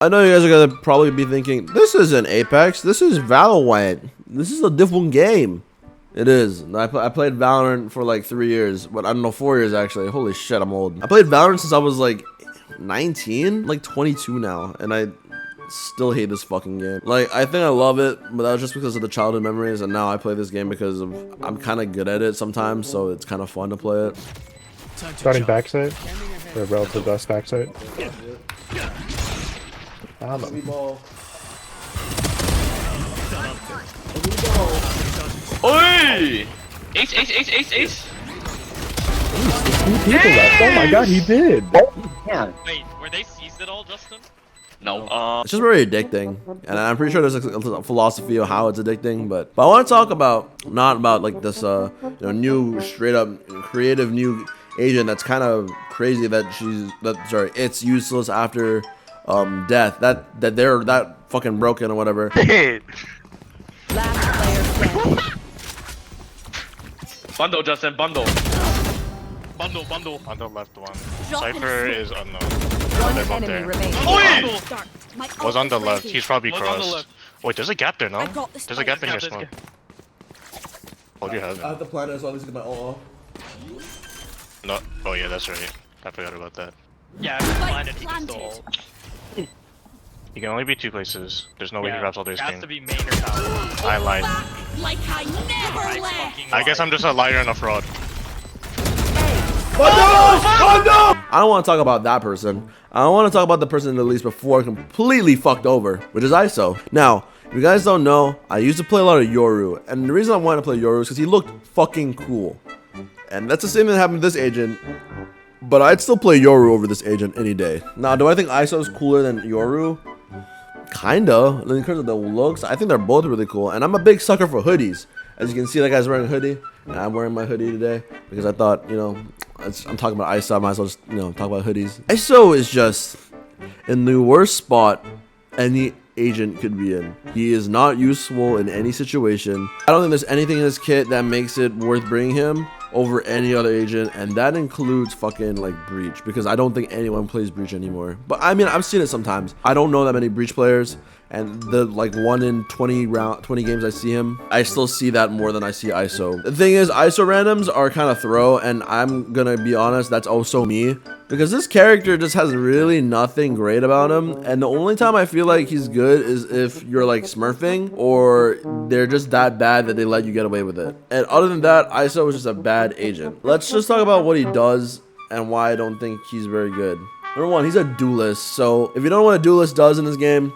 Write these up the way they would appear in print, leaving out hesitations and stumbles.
I know you guys are gonna probably be thinking, this isn't Apex, this is Valorant. This is a different game. It is. I played Valorant for like 3 years, but I don't know, 4 years actually. Holy shit, I'm old. I played Valorant since I was like 19, like 22 now, and I still hate this fucking game. Like, I think I love it, but that was just because of the childhood memories, and now I play this game because of I'm kind of good at it sometimes, so it's kind of fun to play it. Starting backside, or relative best backside. Oi! Ace, ace, ace, ace, ace! People left. Oh my god, he did! Yeah. Wait, were they seized at all, Justin? No. It's just very addicting, and I'm pretty sure there's a philosophy of how it's addicting. But I want to talk about not about like this new straight up creative new agent that's kind of crazy that it's useless after death, that they're that fucking broken or whatever. Last player standing. Bundle, Justin, bundle. Bundle. On the left one. Drop in Cypher a is unknown. One They're both enemy there. remains. Oi! Was on the left. He's probably Was on the crossed. left. Wait, there's a gap there, no? I got this There's a gap in Got here, this smoke. Hold your I head. have to plan it, so at least get my ult. No. Oh yeah, that's right. I forgot about that. Yeah, if he blinded, he can still ult. He can only be 2 places. There's no way he wraps all it this has game. to be main or tower. I lied. Like I never I left. fucking I guess I'm just a liar and a fraud. I don't want to talk about that person. I want to talk about the person at least before completely fucked over, which is ISO. Now, if you guys don't know, I used to play a lot of Yoru, and the reason I wanted to play Yoru is because he looked fucking cool. And that's the same thing that happened to this agent, but I'd still play Yoru over this agent any day. Now, do I think ISO is cooler than Yoru? Kinda. In terms of the looks, I think they're both really cool, and I'm a big sucker for hoodies. As you can see, that guy's wearing a hoodie, and I'm wearing my hoodie today because I thought, I'm talking about ISO, I might as well just, talk about hoodies. ISO is just in the worst spot any agent could be in. He is not useful in any situation. I don't think there's anything in this kit that makes it worth bringing him over any other agent, and that includes fucking like Breach, because I don't think anyone plays Breach anymore. But I mean, I've seen it sometimes. I don't know that many Breach players, and the like 1 in 20 games I see him, I still see that more than I see ISO. The thing is, ISO randoms are kind of throw, and I'm gonna be honest, that's also me, because this character just has really nothing great about him, and the only time I feel like he's good is if you're like smurfing, or they're just that bad that they let you get away with it. And other than that, ISO is just a bad agent. Let's just talk about what he does and why I don't think he's very good. Number 1, he's a duelist. So if you don't know what a duelist does in this game,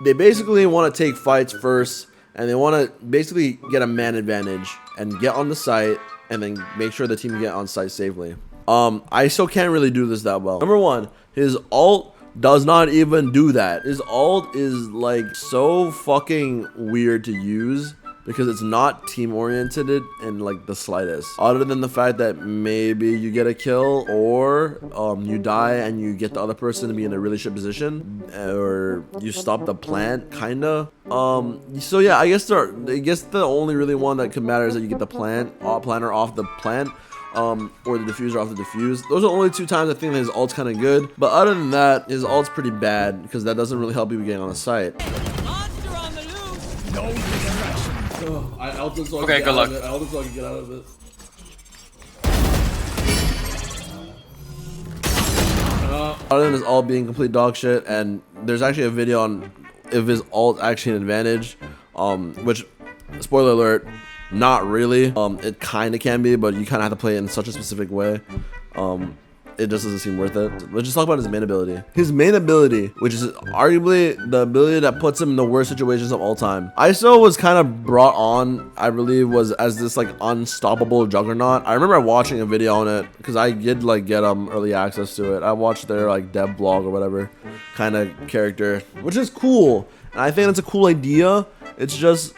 they basically want to take fights first, and they want to basically get a man advantage and get on the site, and then make sure the team get on site safely. ISO can't really do this that well. Number 1, his ult does not even do that. His ult is like so fucking weird to use because it's not team oriented in like the slightest, other than the fact that maybe you get a kill or you die and you get the other person to be in a really shit position, or you stop the plant kinda. So yeah, I guess the only really one that could matter is that you get the planter off the plant, or the diffuser off the diffuse. Those are the only 2 times I think that his ult's kind of good, but other than that, his ult's pretty bad because that doesn't really help you getting on the site. I ulted so I Okay, good luck. I ulted so I can get out of it. Other than his ult being complete dog shit, and there's actually a video on if his ult actually an advantage, which, spoiler alert, not really. It kind of can be, but you kind of have to play it in such a specific way. It just doesn't seem worth it. Let's just talk about his main ability. His main ability, which is arguably the ability that puts him in the worst situations of all time. ISO was kind of brought on, I believe, was as this like unstoppable juggernaut. I remember watching a video on it because I did like get early access to it. I watched their like dev blog or whatever kind of character, which is cool. And I think it's a cool idea. It's just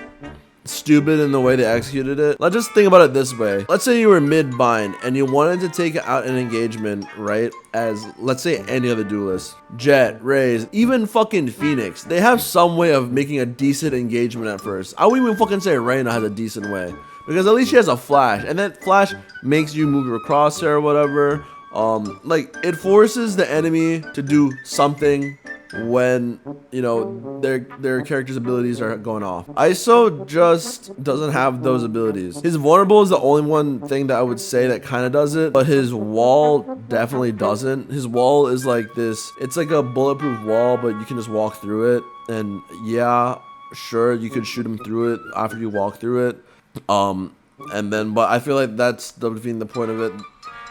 stupid in the way they executed it. Let's just think about it this way. Let's say you were mid-bind and you wanted to take out an engagement, right? As, let's say, any other duelist. Jet, Raze, even fucking Phoenix. They have some way of making a decent engagement at first. I would even fucking say Reyna has a decent way, because at least she has a flash, and that flash makes you move your crosshair or whatever. Like, it forces the enemy to do something when, you know, their character's abilities are going off. ISO just doesn't have those abilities. His vulnerable is the only one thing that I would say that kind of does it, but his wall definitely doesn't. His wall is like this, it's like a bulletproof wall, but you can just walk through it. And yeah, sure, you could shoot him through it after you walk through it. And then, but I feel like that's the point of it.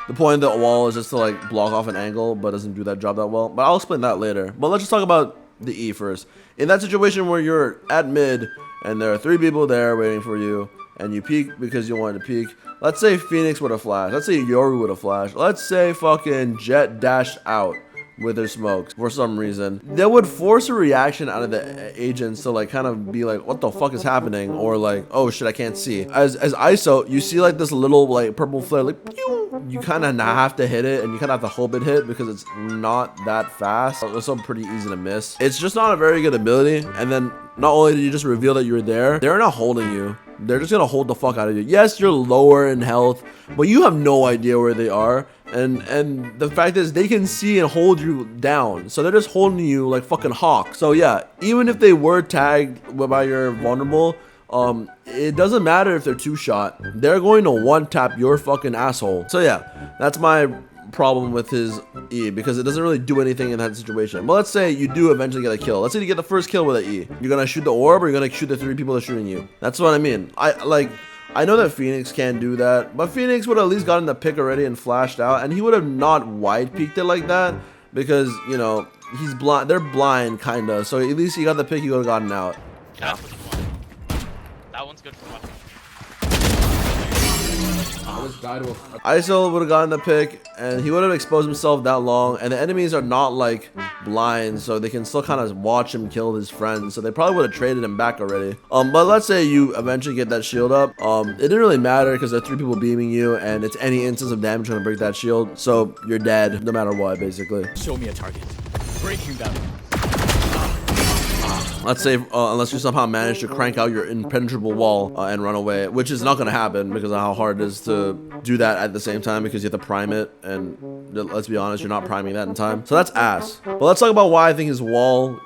The point of the wall is just to like block off an angle, but doesn't do that job that well. But I'll explain that later. But let's just talk about the E first. In that situation where you're at mid and there are 3 people there waiting for you, and you peek because you wanted to peek. Let's say Phoenix would have flashed. Let's say Yoru would have flashed. Let's say fucking Jet dashed out with their smokes for some reason. That would force a reaction out of the agents to like kind of be like, what the fuck is happening? Or like, oh shit, I can't see. As ISO, you see like this little like purple flare, like pew! You kind of have to hit it, and you kind of have to hope it hit because it's not that fast. It's also pretty easy to miss. It's just not a very good ability. And then not only did you just reveal that you were there, they're not holding you. They're just gonna hold the fuck out of you. Yes, you're lower in health, but you have no idea where they are. And the fact is, they can see and hold you down. So they're just holding you like fucking hawk. So yeah, even if they were tagged by your vulnerable, it doesn't matter if they're 2-shot. They're going to 1-tap your fucking asshole. So yeah, that's my problem with his E, because it doesn't really do anything in that situation. But let's say you do eventually get a kill. Let's say you get the first kill with an E. You're gonna shoot the orb, or you're gonna shoot the 3 people that are shooting you. That's what I mean. I know that Phoenix can do that, but Phoenix would have at least gotten the pick already and flashed out, and he would have not wide peeked it like that, because, you know, he's blind. They're blind, kinda. So at least he got the pick, he would have gotten out. Can I put one? That one's good for one. ISO would have gotten the pick, and he would have exposed himself that long, and the enemies are not like blind, so they can still kind of watch him kill his friends, so they probably would have traded him back already. But let's say you eventually get that shield up. It didn't really matter because there are 3 people beaming you, and it's any instance of damage trying to break that shield, so you're dead no matter what, basically. Show me a target. Breaking them. Let's say, unless you somehow manage to crank out your impenetrable wall and run away, which is not going to happen because of how hard it is to do that at the same time, because you have to prime it, and let's be honest, you're not priming that in time. So that's ass. But let's talk about why I think his wall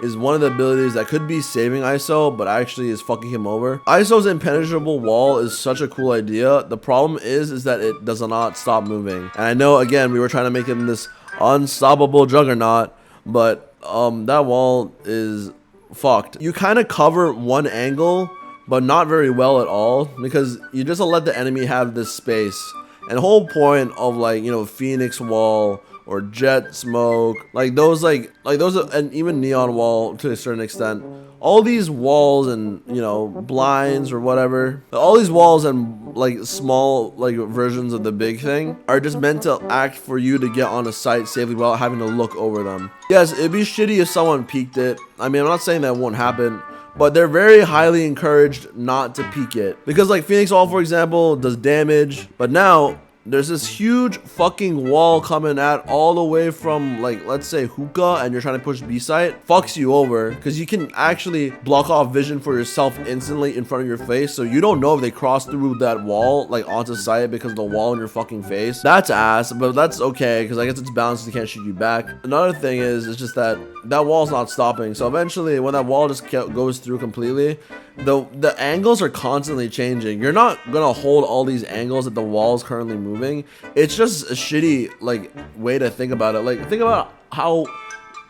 is one of the abilities that could be saving ISO, but actually is fucking him over. ISO's impenetrable wall is such a cool idea. The problem is that it does not stop moving. And I know, again, we were trying to make him this unstoppable juggernaut, but that wall is fucked. You kind of cover one angle, but not very well at all, because you just let the enemy have this space. And the whole point of, like, you know, Phoenix wall or Jet smoke, like those, and even Neon wall to a certain extent, all these walls and, you know, blinds or whatever, all these walls and like small like versions of the big thing are just meant to act for you to get on a site safely without having to look over them. Yes, it'd be shitty if someone peeked it. I mean, I'm not saying that won't happen, but they're very highly encouraged not to peek it, because like Phoenix wall, for example, does damage, but now there's this huge fucking wall coming at all the way from, like, let's say hookah, and you're trying to push B site. Fucks you over, because you can actually block off vision for yourself instantly in front of your face, so you don't know if they cross through that wall, like, onto site because of the wall in your fucking face. That's ass, but that's okay, because I guess it's balanced, they can't shoot you back. Another thing is, it's just that wall's not stopping, so eventually when that wall just goes through completely, the angles are constantly changing. You're not gonna hold all these angles that the wall's currently moving. It's just a shitty like way to think about it. Like, think about how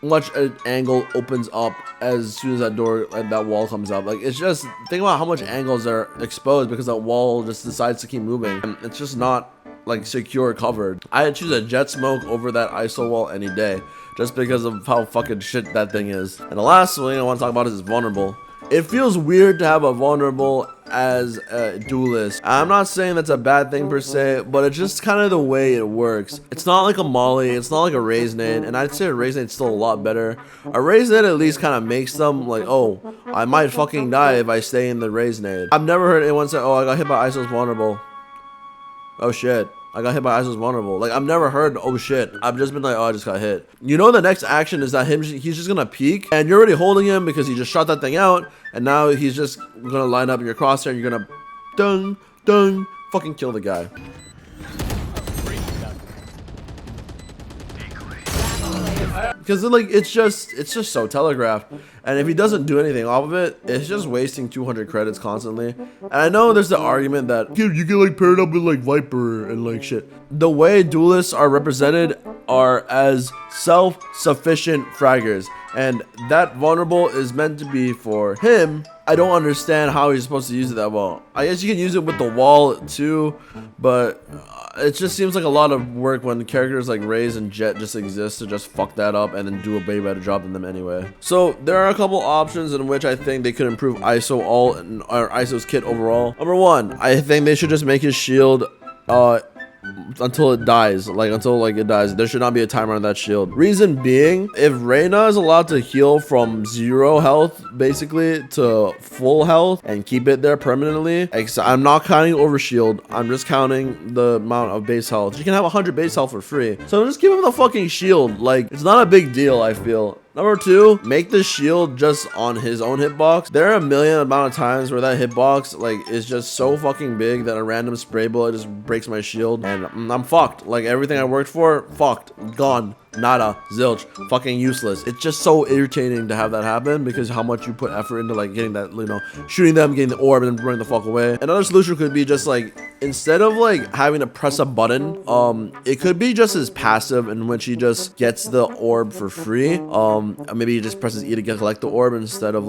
much an angle opens up as soon as that door, that wall comes up. Like, it's just, think about how much angles are exposed because that wall just decides to keep moving, and it's just not like secure covered. I'd choose a Jet smoke over that ISO wall any day, just because of how fucking shit that thing is. And the last thing I want to talk about is vulnerable. It feels weird to have a vulnerable as a duelist. I'm not saying that's a bad thing per se, but it's just kind of the way it works. It's not like a molly, it's not like a raise nade, and I'd say a raise nade's still a lot better. A raise nade at least kind of makes them like, oh, I might fucking die if I stay in the raise nade. I've never heard anyone say, oh, I got hit by ISO's vulnerable. Oh shit, I got hit by ISO's vulnerable. Like, I've never heard, oh shit. I've just been like, oh, I just got hit. You know, the next action is that he's just gonna peek, and you're already holding him because he just shot that thing out, and now he's just gonna line up in your crosshair, and you're gonna dung, dung, fucking kill the guy. because it's just so telegraphed. And if he doesn't do anything off of it, it's just wasting 200 credits constantly. And I know there's the argument that you get like paired up with like Viper and like shit. The way duelists are represented are as self-sufficient fraggers, and that vulnerable is meant to be for him. I don't understand how he's supposed to use it that well. I guess you can use it with the wall too, but it just seems like a lot of work when characters like Raze and Jet just exist to just fuck that up and then do a way better job than them anyway. So there are a couple options in which I think they could improve ISO ult or ISO's kit overall. Number one, I think they should just make his shield until it dies, until it dies. There should not be a timer on that shield. Reason being, if Reyna is allowed to heal from 0 health basically to full health and keep it there permanently, I'm not counting over shield, I'm just counting the amount of base health. She can have 100 base health for free, so just give him the fucking shield. Like, it's not a big deal, I feel. Number two, make the shield just on his own hitbox. There are a million amount of times where that hitbox is just so fucking big that a random spray bullet just breaks my shield and I'm fucked. Like, everything I worked for, fucked, gone, nada, zilch, fucking useless. It's just so irritating to have that happen because how much you put effort into getting that, shooting them, getting the orb, and then running the fuck away. Another solution could be just instead of having to press a button, it could be just as passive in which he just gets the orb for free. Maybe he just presses E to collect the orb instead of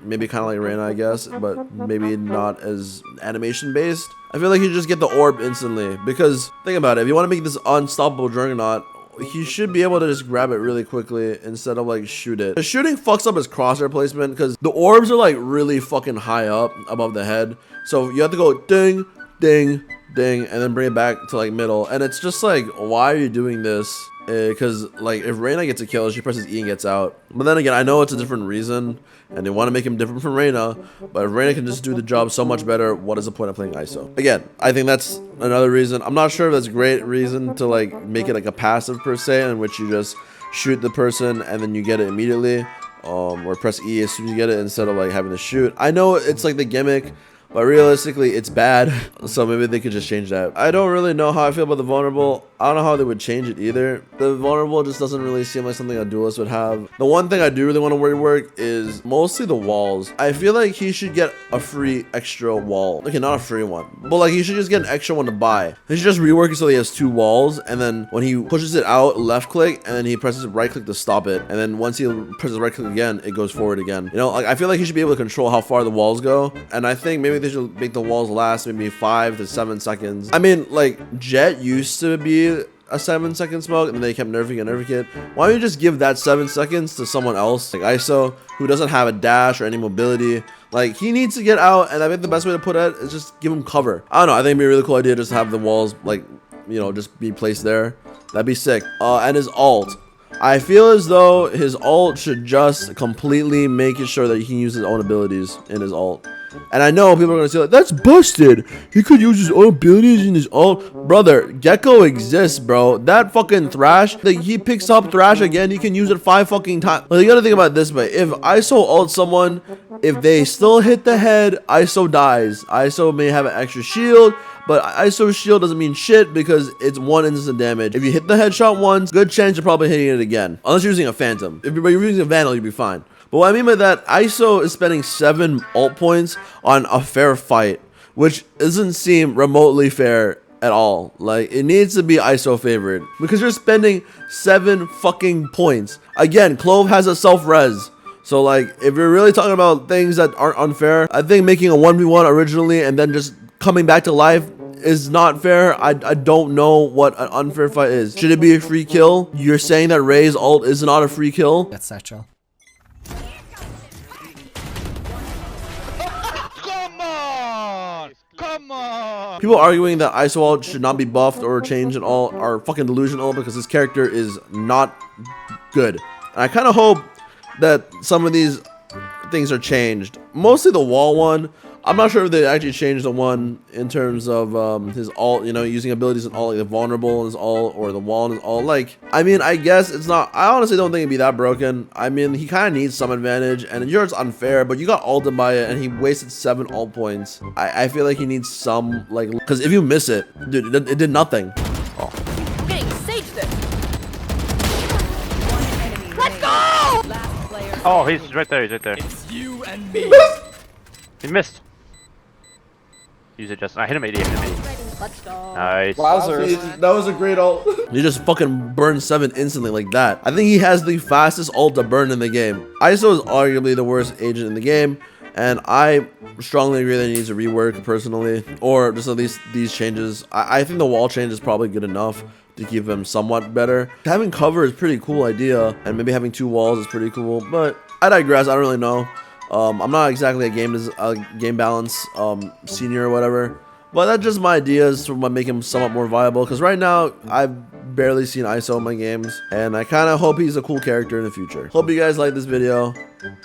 maybe kind of like Reyna, I guess, but maybe not as animation based. I feel like you just get the orb instantly, because think about it, if you want to make this unstoppable Juggernaut, he should be able to just grab it really quickly instead of shoot it. The shooting fucks up his crosshair placement because the orbs are really fucking high up above the head, so you have to go ding, ding, ding, and then bring it back to middle, and it's just why are you doing this? Because if Reyna gets a kill, she presses E and gets out. But then again, I know it's a different reason and they want to make him different from Reyna, but if Reyna can just do the job so much better, what is the point of playing ISO? Again, I think that's another reason. I'm not sure if that's a great reason to make it a passive per se, in which you just shoot the person and then you get it immediately, or press E as soon as you get it instead of having to shoot. I know it's the gimmick, but realistically it's bad, so maybe they could just change that. I don't really know how I feel about the vulnerable. I don't know how they would change it either. The vulnerable just doesn't really seem like something a duelist would have. The one thing I do really want to rework is mostly the walls. I feel like he should get a free extra wall. Okay, not a free one, but he should just get an extra one to buy. He should just rework it so he has 2 walls, and then when he pushes it out, left click, and then he presses right click to stop it, and then once he presses right click again, it goes forward again. I feel like he should be able to control how far the walls go, and I think maybe they should make the walls last maybe 5 to 7 seconds. I mean, Jet used to be a 7-second smoke, and then they kept nerfing it. Why don't you just give that 7 seconds to someone else, ISO, who doesn't have a dash or any mobility? He needs to get out, and I think the best way to put it is just give him cover. I don't know, I think it'd be a really cool idea just to have the walls just be placed there. That'd be sick. And his ult, I feel as though his ult should just completely make it sure that he can use his own abilities in his ult. And I know people are going to say, that's busted. He could use his own abilities in his ult. Brother, Gecko exists, bro. That fucking Thrash, he picks up Thrash again. He can use it 5 fucking times. You got to think about it this way. If ISO ults someone, if they still hit the head, ISO dies. ISO may have an extra shield, but ISO shield doesn't mean shit because it's 1 instant damage. If you hit the headshot once, good chance you're probably hitting it again. Unless you're using a Phantom. If you're using a Vandal, you'll be fine. But what I mean by that, ISO is spending 7 ult points on a fair fight, which doesn't seem remotely fair at all. It needs to be ISO favored because you're spending 7 fucking points. Again, Clove has a self-res. So if you're really talking about things that aren't unfair, I think making a 1v1 originally and then just coming back to life is not fair. I don't know what an unfair fight is. Should it be a free kill? You're saying that Ray's ult is not a free kill? That's Satchel. Come on! People arguing that ISO ult should not be buffed or changed at all are fucking delusional because his character is not good. And I kind of hope that some of these things are changed. Mostly the wall one. I'm not sure if they actually changed the one in terms of his ult, using abilities in ult, the vulnerable in his ult, or the wall in his ult. I mean, I guess it's not, I honestly don't think it'd be that broken. I mean, he kind of needs some advantage, and yours unfair, but you got ulted by it, and he wasted 7 ult points. I feel like he needs some, because if you miss it, dude, it did nothing. Okay, sage this. Let's Oh, he's right there. He's right there. It's you and me. He missed. Use it, Justin. I hit him 80. Let's go. Nice. That was a great ult. You just fucking burn 7 instantly like that. I think he has the fastest ult to burn in the game. ISO is arguably the worst agent in the game, and I strongly agree that he needs a rework personally, or just at least these changes. I think the wall change is probably good enough to keep him somewhat better. Having cover is a pretty cool idea, and maybe having 2 walls is pretty cool, but I digress. I don't really know. I'm not exactly a game balance senior or whatever, but that's just my ideas to make him somewhat more viable, because right now I've barely seen ISO in my games, and I kind of hope he's a cool character in the future. Hope you guys liked this video,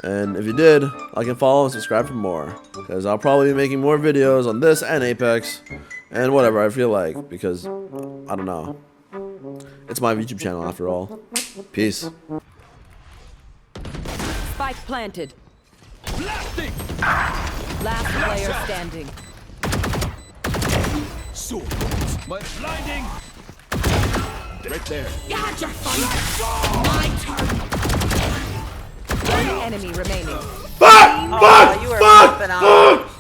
and if you did, like and follow and subscribe for more, because I'll probably be making more videos on this and Apex and whatever I feel like, because I don't know, it's my YouTube channel after all. Peace. Spike planted. Blasting. Last player standing. Sword. My blinding. Right there. You had your fun. My turn. One enemy remaining. Fuck! You were popping out.